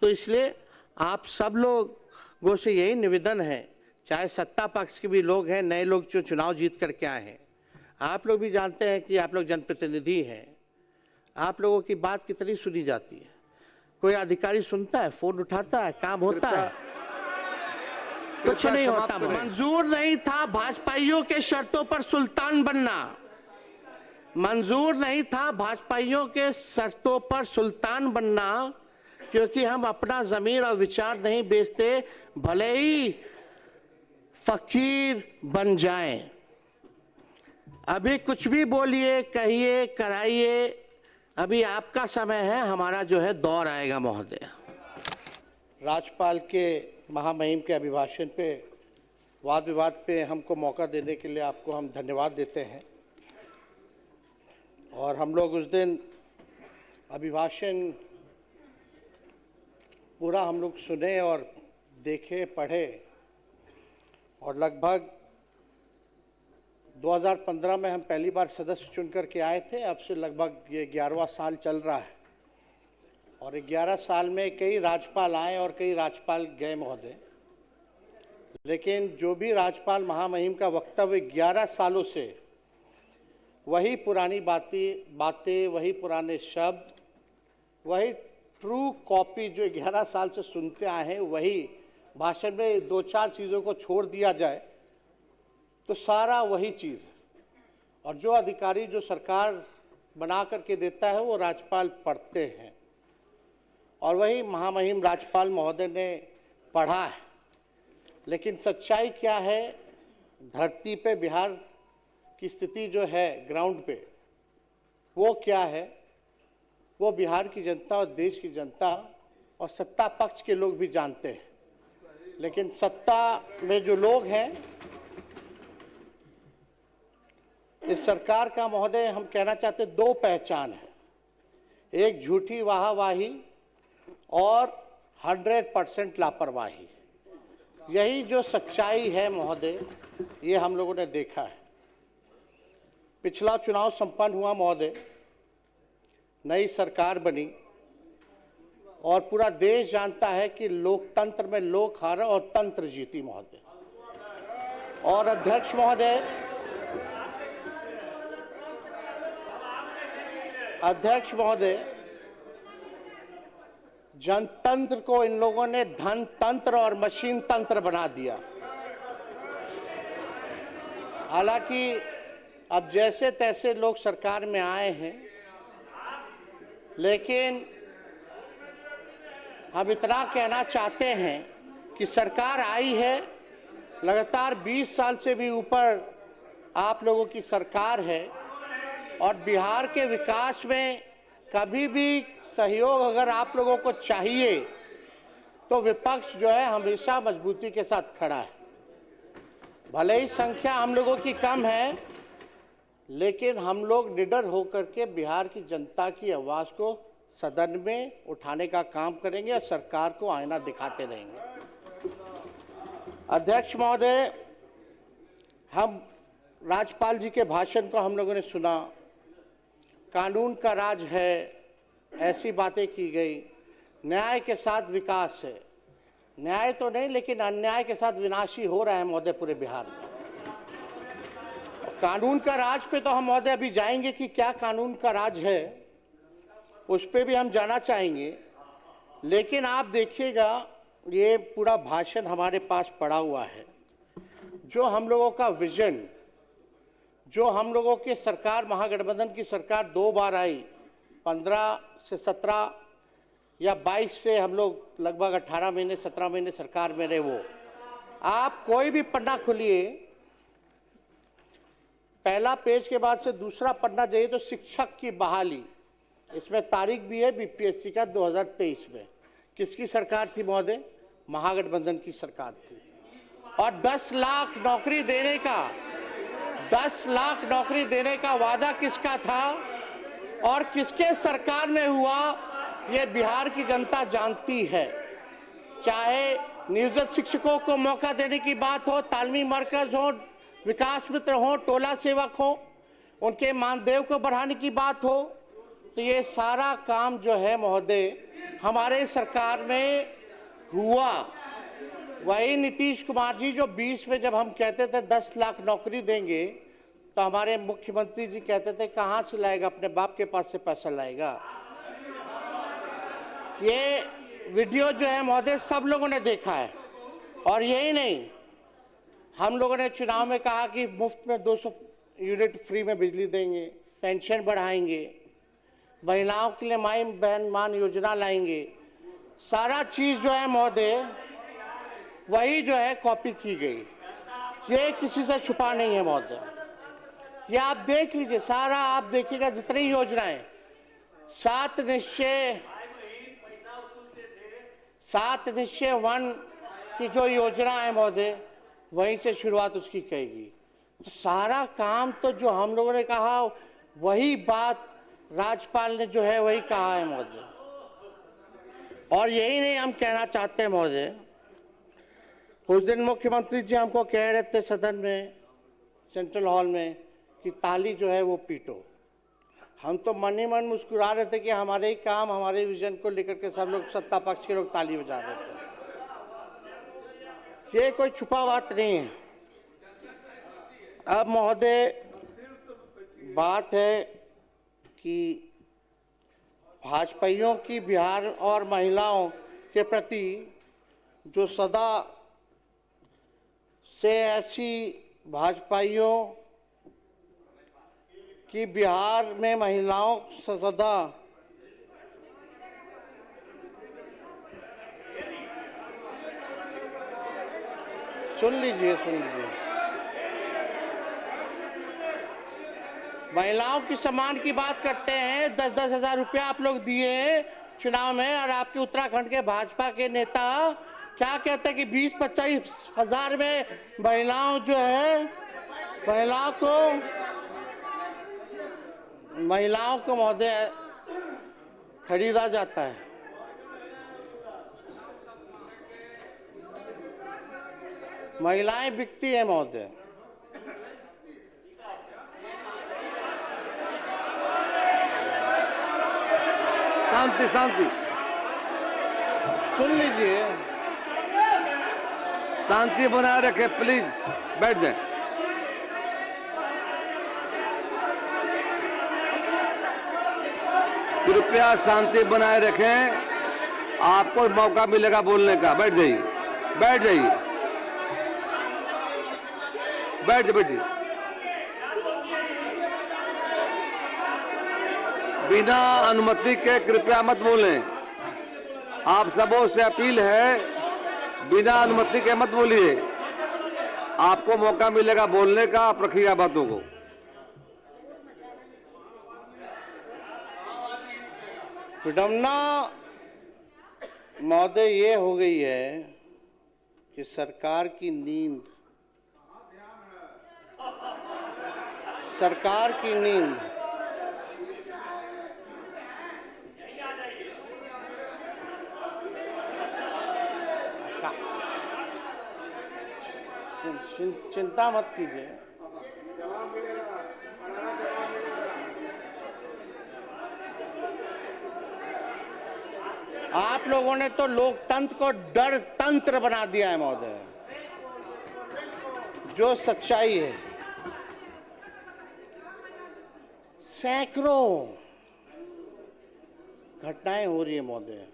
तो इसलिए आप सब लोगों से यही निवेदन है, चाहे सत्ता पक्ष के भी लोग हैं, नए लोग जो चुनाव जीत करके आए हैं, आप लोग भी जानते हैं कि आप लोग जनप्रतिनिधि हैं, आप लोगों की बात कितनी सुनी जाती है। कोई अधिकारी सुनता है, फोन उठाता है, काम होता है? कुछ नहीं होता। मंजूर नहीं था भाजपाइयों के शर्तों पर सुल्तान बनना, मंजूर नहीं था भाजपाइयों के शर्तों पर सुल्तान बनना, क्योंकि हम अपना ज़मीर और विचार नहीं बेचते, भले ही फकीर बन जाएं। अभी कुछ भी बोलिए, कहिए, कराइए, अभी आपका समय है, हमारा जो है दौर आएगा महोदय। राज्यपाल के महामहिम के अभिभाषण पे वाद विवाद पे हमको मौका देने के लिए आपको हम धन्यवाद देते हैं। और हम लोग उस दिन अभिभाषण पूरा हम लोग सुने और देखे, पढ़े, और लगभग 2015 में हम पहली बार सदस्य चुन करके आए थे। अब से लगभग ये 11वां साल चल रहा है, और 11 साल में कई राज्यपाल आए और कई राज्यपाल गए महोदय, लेकिन जो भी राज्यपाल महामहिम का वक्तव्य 11 सालों से वही पुरानी बातें, वही पुराने शब्द, वही ट्रू कॉपी जो 11 साल से सुनते आए हैं, वही भाषण में 2-4 चीज़ों को छोड़ दिया जाए तो सारा वही चीज़ है। और जो अधिकारी जो सरकार बना करके देता है वो राज्यपाल पढ़ते हैं, और वही महामहिम राज्यपाल महोदय ने पढ़ा है। लेकिन सच्चाई क्या है, धरती पे बिहार की स्थिति जो है ग्राउंड पे, वो क्या है, वो बिहार की जनता और देश की जनता और सत्ता पक्ष के लोग भी जानते हैं। लेकिन सत्ता में जो लोग हैं, इस सरकार का महोदय हम कहना चाहते 2 पहचान है, एक झूठी वाहवाही और 100% लापरवाही। यही जो सच्चाई है महोदय, ये हम लोगों ने देखा है। पिछला चुनाव संपन्न हुआ महोदय, नई सरकार बनी, और पूरा देश जानता है कि लोकतंत्र में लोक हारा और तंत्र जीती महोदय। और अध्यक्ष महोदय, जनतंत्र को इन लोगों ने धन तंत्र और मशीन तंत्र बना दिया। हालांकि अब जैसे तैसे लोग सरकार में आए हैं, लेकिन हम इतना कहना चाहते हैं कि सरकार आई है, लगातार 20 साल से भी ऊपर आप लोगों की सरकार है, और बिहार के विकास में कभी भी सहयोग अगर आप लोगों को चाहिए तो विपक्ष जो है हमेशा मजबूती के साथ खड़ा है। भले ही संख्या हम लोगों की कम है, लेकिन हम लोग निडर होकर के बिहार की जनता की आवाज़ को सदन में उठाने का काम करेंगे और सरकार को आईना दिखाते रहेंगे। अध्यक्ष महोदय, हम राज्यपाल जी के भाषण को हम लोगों ने सुना, कानून का राज है, ऐसी बातें की गई, न्याय के साथ विकास है। न्याय तो नहीं, लेकिन अन्याय के साथ विनाश ही हो रहा है महोदय पूरे बिहार में। कानून का राज पे तो हम महोदय अभी जाएंगे कि क्या कानून का राज है, उस पे भी हम जाना चाहेंगे। लेकिन आप देखिएगा, ये पूरा भाषण हमारे पास पड़ा हुआ है, जो हम लोगों का विजन, जो हम लोगों के सरकार, महागठबंधन की सरकार 2 बार आई, 15 से 17 या 22 से हम लोग लगभग 18 महीने 17 महीने सरकार में रहे। वो आप कोई भी पन्ना खोलिए, पहला पेज के बाद से दूसरा पन्ना जाइए तो शिक्षक की बहाली, इसमें तारीख भी है बीपीएससी का 2023 में। किसकी सरकार थी महोदय? महागठबंधन की सरकार थी। और 10 लाख नौकरी देने का 10 लाख नौकरी देने का वादा किसका था और किसके सरकार में हुआ, ये बिहार की जनता जानती है। चाहे नियोजित शिक्षकों को मौका देने की बात हो, तालीमी मरकज हो, विकास मित्र हो, टोला सेवक हो, उनके मानदेय को बढ़ाने की बात हो, तो ये सारा काम जो है महोदय हमारे सरकार में हुआ। वही नीतीश कुमार जी जो 20 में जब हम कहते थे 10 लाख नौकरी देंगे, तो हमारे मुख्यमंत्री जी कहते थे कहाँ से लाएगा, अपने बाप के पास से पैसा लाएगा। ये वीडियो जो है महोदय सब लोगों ने देखा है। और यही नहीं, हम लोगों ने चुनाव में कहा कि मुफ्त में 200 यूनिट फ्री में बिजली देंगे, पेंशन बढ़ाएंगे, महिलाओं के लिए माई बहन मान योजना लाएंगे। सारा चीज जो है महोदय वही जो है कॉपी की गई। ये किसी से छुपा नहीं है महोदय। ये आप देख लीजिए, सारा आप देखिएगा जितनी योजनाएं, 7 निश्चय 1 की जो योजना है महोदय, वहीं से शुरुआत उसकी कहेगी। तो सारा काम तो जो हम लोगों ने कहा वही बात राज्यपाल ने जो है वही कहा है महोदय। और यही नहीं हम कहना चाहते हैं महोदय, उस दिन मुख्यमंत्री जी हमको कह रहे थे सदन में, सेंट्रल हॉल में, कि ताली जो है वो पीटो। हम तो मन ही मन मुस्कुरा रहे थे कि हमारे ही काम, हमारे विजन को लेकर के सब लोग, सत्ता पक्ष के लोग ताली बजा रहे थे। ये कोई छुपा बात नहीं है। अब महोदय बात है कि भाजपाइयों की बिहार और महिलाओं के प्रति जो सदा से ऐसी भाजपाइयों की बिहार में महिलाओं से सदा सुन लीजिए महिलाओं की सम्मान की बात करते हैं। 10-10 हजार रुपया आप लोग दिए चुनाव में, और आपके उत्तराखंड के भाजपा के नेता क्या कहते हैं कि 20-25 हजार में महिलाओं जो है, महिलाओं को महोदय खरीदा जाता है। महिलाएं बिकती है महोदय। शांति शांति, सुन लीजिए, शांति बनाए रखें प्लीज, बैठ जाएं। कृपया शांति बनाए रखें, आपको मौका मिलेगा बोलने का। बैठ जाइए, बैठ जाइए, बैठिए। बिना अनुमति के कृपया मत बोलें। आप सबों से अपील है, बिना अनुमति के मत बोलिए। आपको मौका मिलेगा बोलने का, आप रखिएगा बातों को। विडम्बना महोदय ये हो गई है कि सरकार की नींद चिंता मत कीजिए। आप लोगों ने तो लोकतंत्र को डर तंत्र बना दिया है महोदय। जो सच्चाई है, सैकड़ों घटनाएं हो रही है महोदय,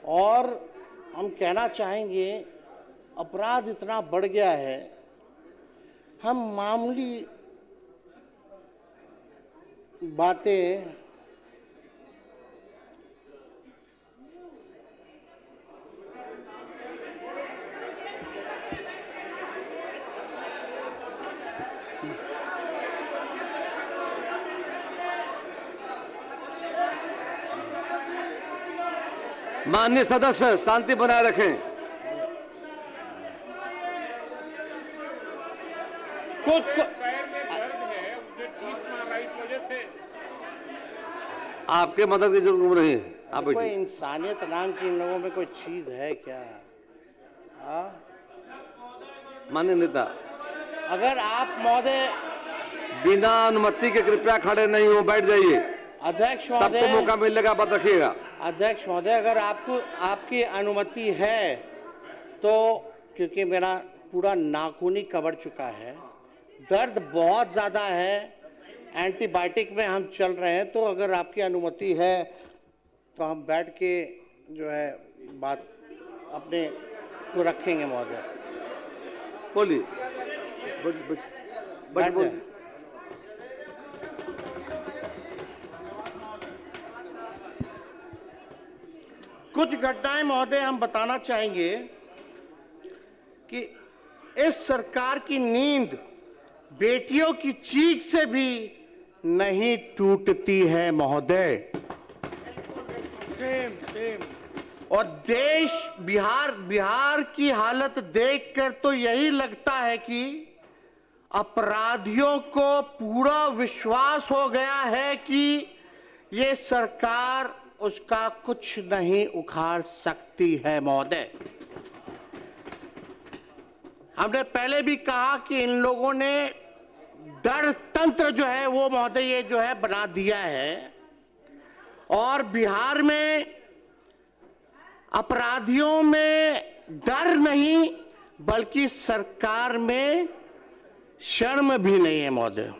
और हम कहना चाहेंगे अपराध इतना बढ़ गया है। हम मामूली बातें माननीय सदस्य शांति बनाए रखें। कुछ आपके मदद की जरूरत नहीं है, आप कोई इंसानियत नाम की इन लोगों में कोई चीज है क्या? माननीय नेता, अगर आप महोदय बिना अनुमति के कृपया खड़े नहीं हो, बैठ जाइए। अध्यक्ष सबको महोदय, मौका मिलेगा, बात रखिएगा। अध्यक्ष महोदय, अगर आपकी अनुमति है तो, क्योंकि मेरा पूरा नाखून ही कवर चुका है, दर्द बहुत ज़्यादा है, एंटीबायोटिक में हम चल रहे हैं, तो अगर आपकी अनुमति है तो हम बैठ के जो है बात अपने को रखेंगे महोदय। बोलिए। बैठ जाएं। कुछ घटनाएं महोदय हम बताना चाहेंगे कि इस सरकार की नींद बेटियों की चीख से भी नहीं टूटती है महोदय। और देश बिहार की हालत देखकर तो यही लगता है कि अपराधियों को पूरा विश्वास हो गया है कि ये सरकार उसका कुछ नहीं उखाड़ सकती है महोदय। हमने पहले भी कहा कि इन लोगों ने डर तंत्र जो है वो महोदय ये जो है बना दिया है, और बिहार में अपराधियों में डर नहीं बल्कि सरकार में शर्म भी नहीं है महोदय।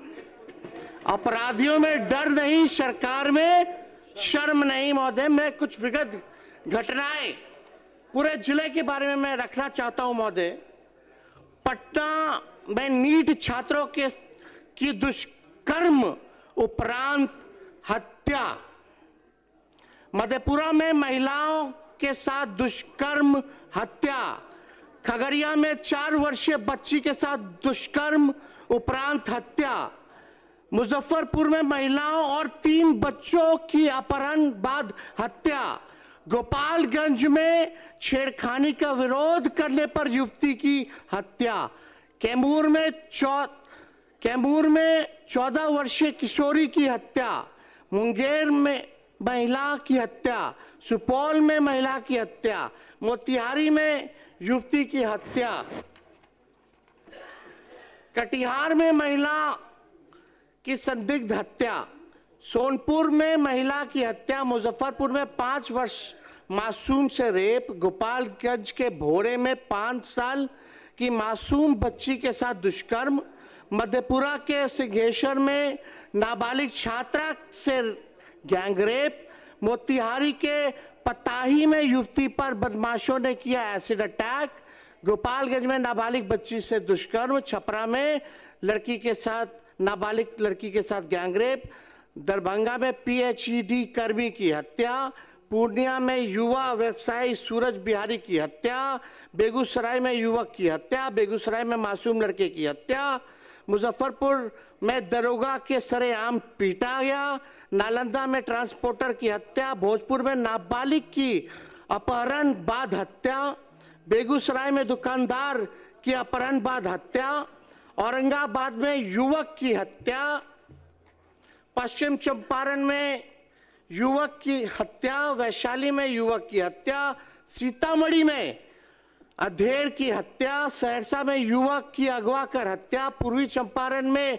अपराधियों में डर नहीं, सरकार में शर्म नहीं महोदय। मैं कुछ विगत घटनाएं पूरे जिले के बारे में मैं रखना चाहता हूं महोदय। पटना में नीट छात्रों की दुष्कर्म उपरांत हत्या, मधेपुरा में महिलाओं के साथ दुष्कर्म हत्या, खगड़िया में 4 वर्षीय बच्ची के साथ दुष्कर्म उपरांत हत्या, मुजफ्फरपुर में महिलाओं और 3 बच्चों की अपहरण बाद हत्या, गोपालगंज में छेड़खानी का विरोध करने पर युवती की हत्या, कैमूर में 14 वर्षीय किशोरी की हत्या, मुंगेर में महिला की हत्या, सुपौल में महिला की हत्या, मोतिहारी में युवती की हत्या, कटिहार में महिला की संदिग्ध हत्या, सोनपुर में महिला की हत्या, मुजफ्फरपुर में 5 वर्ष मासूम से रेप, गोपालगंज के भोरे में 5 साल की मासूम बच्ची के साथ दुष्कर्म, मधेपुरा के सिंहेश्वर में नाबालिग छात्रा से गैंगरेप, मोतिहारी के पताही में युवती पर बदमाशों ने किया एसिड अटैक, गोपालगंज में नाबालिग बच्ची से दुष्कर्म, छपरा में नाबालिग लड़की के साथ गैंगरेप, दरभंगा में पीएचईडी कर्मी की हत्या, पूर्णिया में युवा व्यवसायी सूरज बिहारी की हत्या, बेगूसराय में युवक की हत्या, बेगूसराय में मासूम लड़के की हत्या, मुजफ्फरपुर में दरोगा के सरेआम पीटा गया, नालंदा में ट्रांसपोर्टर की हत्या, भोजपुर में नाबालिग की अपहरण बाद हत्या, बेगूसराय में दुकानदार की अपहरण बाद हत्या, औरंगाबाद में युवक की हत्या, पश्चिम चंपारण में युवक की हत्या, वैशाली में युवक की हत्या, सीतामढ़ी में अधेड़ की हत्या, सहरसा में युवक की अगवा कर हत्या, पूर्वी चंपारण में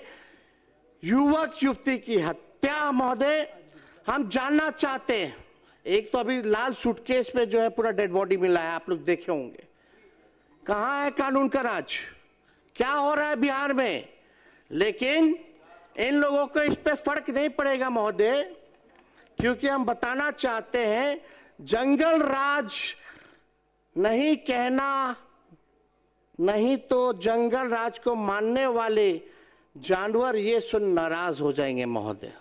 युवक युवती की हत्या। महोदय, हम जानना चाहते हैं, एक तो अभी लाल सूटकेस में जो है पूरा डेड बॉडी मिला है, आप लोग देखे होंगे, कहाँ है कानून का राज, क्या हो रहा है बिहार में? लेकिन इन लोगों को इस पे फर्क नहीं पड़ेगा महोदय, क्योंकि हम बताना चाहते हैं जंगल राज नहीं कहना, नहीं तो जंगल राज को मानने वाले जानवर ये सुन नाराज हो जाएंगे महोदय।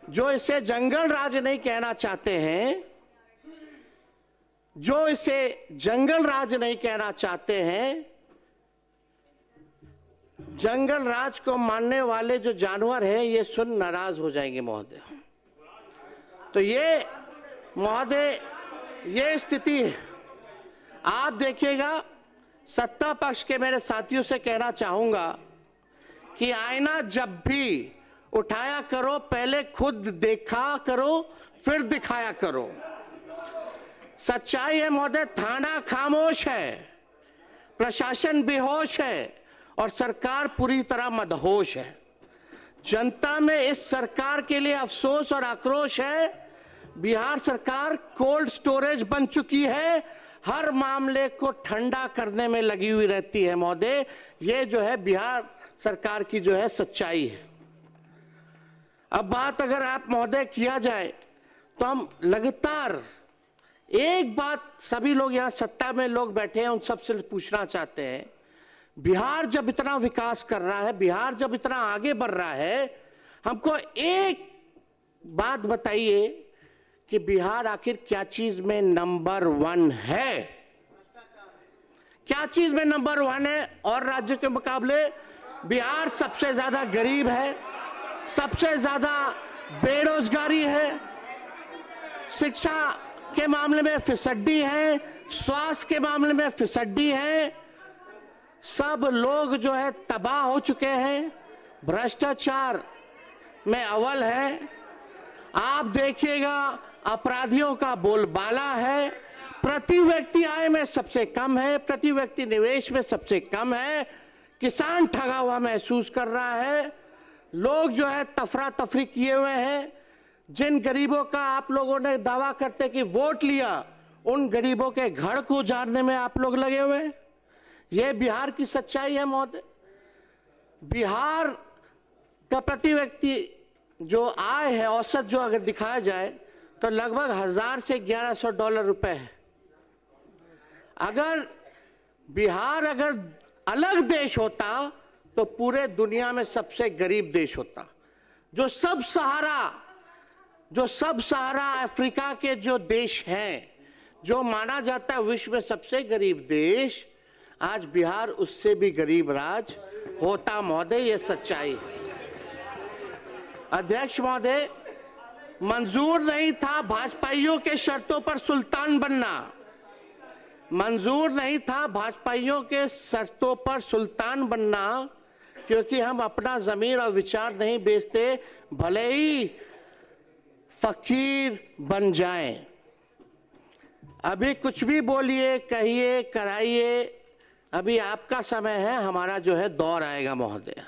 जो इसे जंगल राज नहीं कहना चाहते हैं, जो इसे जंगल राज नहीं कहना चाहते हैं, जंगल राज को मानने वाले जो जानवर हैं ये सुन नाराज हो जाएंगे महोदय। तो ये महोदय ये स्थिति है। आप देखिएगा, सत्ता पक्ष के मेरे साथियों से कहना चाहूंगा कि आईना जब भी उठाया करो पहले खुद देखा करो फिर दिखाया करो। सच्चाई है महोदय, थाना खामोश है, प्रशासन बेहोश है और सरकार पूरी तरह मदहोश है। जनता में इस सरकार के लिए अफसोस और आक्रोश है। बिहार सरकार कोल्ड स्टोरेज बन चुकी है, हर मामले को ठंडा करने में लगी हुई रहती है महोदय। ये जो है बिहार सरकार की जो है सच्चाई है। अब बात अगर आप महोदय किया जाए तो हम लगातार एक बात सभी लोग यहाँ सत्ता में लोग बैठे हैं उन सबसे पूछना चाहते हैं, बिहार जब इतना विकास कर रहा है, बिहार जब इतना आगे बढ़ रहा है, हमको एक बात बताइए कि बिहार आखिर क्या चीज में नंबर 1 है? क्या चीज में नंबर 1 है? और राज्यों के मुकाबले बिहार सबसे ज्यादा गरीब है, सबसे ज्यादा बेरोजगारी है, शिक्षा के मामले में फिसड्डी है, स्वास्थ्य के मामले में फिसड्डी है, सब लोग जो है तबाह हो चुके हैं, भ्रष्टाचार में अव्वल है। आप देखिएगा अपराधियों का बोलबाला है, प्रति व्यक्ति आय में सबसे कम है, प्रति व्यक्ति निवेश में सबसे कम है, किसान ठगा हुआ महसूस कर रहा है, लोग जो है तफरा तफरी किए हुए हैं। जिन गरीबों का आप लोगों ने दावा करते कि वोट लिया, उन गरीबों के घर को उजाड़ने में आप लोग लगे हुए हैं। यह बिहार की सच्चाई है महोदय। बिहार का प्रति व्यक्ति जो आय है औसत जो अगर दिखाया जाए तो लगभग 1000 से 1100 डॉलर रुपए है। अगर बिहार अगर अलग देश होता तो पूरे दुनिया में सबसे गरीब देश होता। जो सब सहारा अफ्रीका के जो देश हैं, जो माना जाता है विश्व में सबसे गरीब देश, आज बिहार उससे भी गरीब राज्य होता महोदय। ये सच्चाई है। अध्यक्ष महोदय, मंजूर नहीं था भाजपाइयों के शर्तों पर सुल्तान बनना, मंजूर नहीं था भाजपाइयों के शर्तों पर सुल्तान बनना, क्योंकि हम अपना ज़मीर और विचार नहीं बेचते, भले ही फकीर बन जाएं। अभी कुछ भी बोलिए, कहिए, कराइए, अभी आपका समय है, हमारा जो है दौर आएगा महोदय।